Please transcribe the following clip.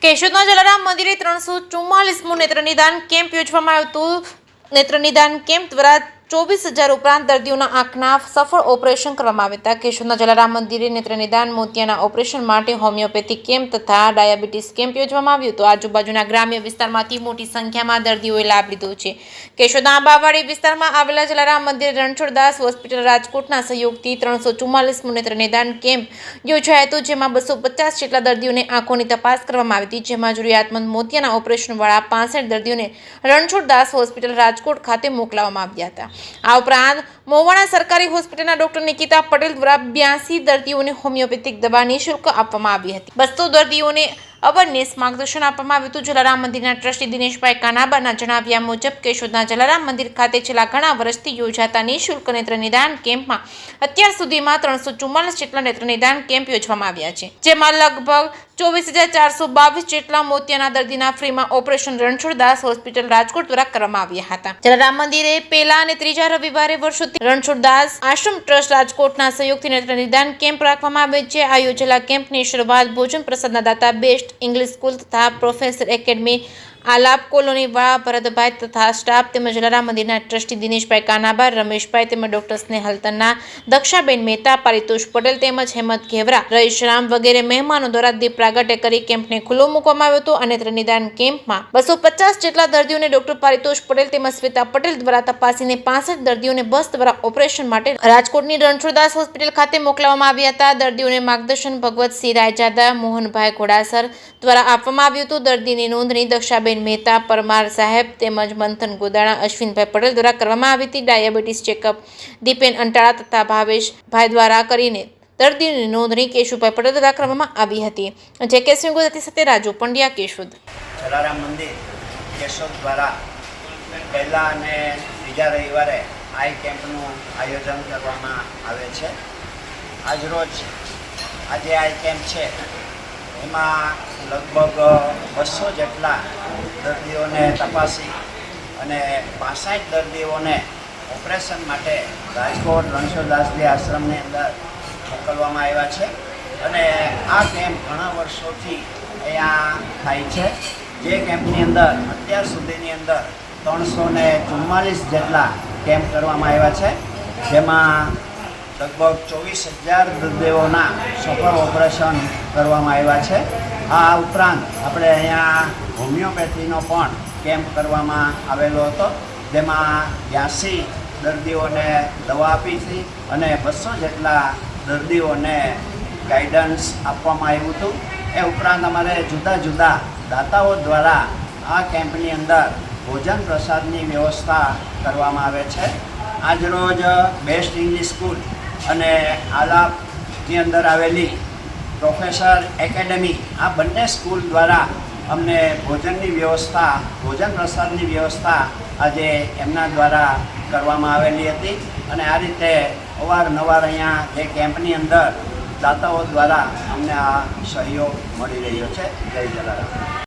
કેશોદના જલારામ મંદિરે 344મો નેત્ર નિદાન કેમ્પ યોજવામાં આવ્યો હતો। નેત્ર નિદાન કેમ્પ દ્વારા 24,000 ઉપરાંત દર્દીઓના આંખના સફળ ઓપરેશન કરવામાં આવ્યા હતા। કેશોદના જલારામ મંદિરે નેત્ર નિદાન મોતિયાના ઓપરેશન માટે હોમિયોપેથિક કેમ્પ તથા ડાયાબિટીસ કેમ્પ યોજવામાં આવ્યો હતો। આજુબાજુના ગ્રામ્ય વિસ્તારમાંથી મોટી સંખ્યામાં દર્દીઓએ લાભ લીધો છે। કેશોદના આંબાવાડી વિસ્તારમાં આવેલા જલારામ મંદિર રણછોડદાસ હોસ્પિટલ રાજકોટના સહયોગથી 344મો નેત્ર નિદાન કેમ્પ યોજાયો હતો, જેમાં 250 જેટલા દર્દીઓને આંખોની તપાસ કરવામાં આવી હતી, જેમાં જરૂરિયાતમંદ મોતિયાના ઓપરેશનવાળા 65 દર્દીઓને રણછોડદાસ હોસ્પિટલ રાજકોટ ખાતે મોકલવામાં આવ્યા હતા। આ ઉપરાંત મોવાણા સરકારી હોસ્પિટલના ડોક્ટર નિકિતા પટેલ દ્વારા 82 દર્દીઓને હોમિયોપેથિક દવા નિઃશુલ્ક આપવામાં આવી હતી। 200 દર્દીઓને અવેરનેસ માર્ગદર્શન આપવામાં આવ્યું હતું। જલારામ મંદિરના ટ્રસ્ટી દિનેશભાઈ કાનાબાના જણાવ્યા મુજબ કેશોદના જલારામ મંદિર ખાતે છેલ્લા ઘણા વર્ષથી યોજાતા નિઃશુલ્ક નેત્ર નિદાન કેમ્પમાં અત્યાર સુધીમાં 344 જેટલા નેત્ર નિદાન કેમ્પ યોજવામાં આવ્યા છે, જેમાં લગભગ 24,422 જેટલા મોતિયાના દર્દીના ફ્રીમાં ઓપરેશન રણછોડદાસ હોસ્પિટલ રાજકોટ દ્વારા કરવામાં આવ્યા હતા। જલારામ મંદિરે પહેલા અને ત્રીજા રવિવારે વર્ષોથી રણછોડદાસ આશ્રમ ટ્રસ્ટ રાજકોટના સહયોગથી નેત્ર નિદાન કેમ્પ રાખવામાં આવે છે। આ યોજેલા કેમ્પની શરૂઆત ભોજન પ્રસાદના દાતા બેસ્ટ ઇંગ્લિશ સ્કૂલ તથા પ્રોફેસર એકેડમી આલાપ કોલોની વાળા ભરતભાઈ તથા સ્ટાફ તેમજ જલારામ મંદિરના ટ્રસ્ટી દિનેશભાઈ કાનાબા, રમેશભાઈ તેમજ ડોક્ટર સ્નેહલ તન્ના, દક્ષાબેન મહેતા, પારિતોષ પટેલ તેમજ હેમંત ઘેવરા, રહીશરામ વગેરે મહેમાનો દ્વારા દીપ પ્રાગટ્ય કરી કેમ્પને ખુલ્લો મૂકવામાં આવ્યો હતો। અને નેત્ર નિદાન કેમ્પમાં 250 જેટલા દર્દીઓને ડોક્ટર પારિતોષ પટેલ તેમજ શ્વેતા પટેલ દ્વારા તપાસીને 65 દર્દીઓને બસ દ્વારા ઓપરેશન માટે રાજકોટની રણછોડદાસ હોસ્પિટલ ખાતે મોકલવામાં આવ્યા હતા। દર્દીઓને માર્ગદર્શન ભગવતસિંહ રાયજાદા, મોહનભાઈ ઘોડાસર દ્વારા આપવામાં આવ્યું હતું। દર્દીની નોંધણી દક્ષાબેન મહેતા, પરમાર સાહેબ તેમજ મંથન ગોદાણા, અશ્વિનભાઈ પટેલ દ્વારા કરવામાં આવી હતી। ડાયાબિટીસ ચેકઅપ દીપેન અંટાળા તથા ભાવેશભાઈ દ્વારા કરીને દર્દીની નોંધણી કેશુભાઈ પટેલ દ્વારા કરવામાં આવી હતી। જે કે સિંહ ગુજરાતી સાથે રાજુ પંડ્યા, કેશોદ। જલારામ મંદિર કેશોદ દ્વારા પહેલા અને ત્રીજા રવિવારે આઈ કેમ્પનું આયોજન કરવામાં આવે છે। આજરોજ આજે આઈ કેમ્પ છે, એમાં લગભગ 200 જેટલા દર્દીઓને તપાસી અને 65 દર્દીઓને ઓપરેશન માટે રાજકોટ રણછોડદાસજી આશ્રમની અંદર મોકલવામાં આવ્યા છે। અને આ કેમ્પ ઘણા વર્ષોથી અહીંયા થાય છે। જે કેમ્પની અંદર અત્યાર સુધીની અંદર 344 જેટલા કેમ્પ કરવામાં આવ્યા છે, જેમાં લગભગ 24,000 દર્દીઓના સફળ ઓપરેશન કરવામાં આવ્યા છે। આ ઉપરાંત આપણે અહીંયા હોમિયોપેથીનો પણ કેમ્પ કરવામાં આવેલો હતો, જેમાં 82 દર્દીઓને દવા આપી હતી અને 200 જેટલા દર્દીઓને ગાઈડન્સ આપવામાં આવ્યું હતું। એ ઉપરાંત અમારે જુદા જુદા દાતાઓ દ્વારા આ કેમ્પની અંદર ભોજન પ્રસાદની વ્યવસ્થા કરવામાં આવે છે। આજરોજ બેસ્ટ ઇંગ્લિશ સ્કૂલ અને આલાપની અંદર આવેલી પ્રોફેસર એકેડમી, આ બંને સ્કૂલ દ્વારા અમને ભોજનની વ્યવસ્થા, ભોજન પ્રસાદની વ્યવસ્થા આજે એમના દ્વારા કરવામાં આવેલી હતી। અને આ રીતે અવારનવાર અહીંયા જે કેમ્પની અંદર દાતાઓ દ્વારા અમને આ સહયોગ મળી રહ્યો છે। જય જલારામ।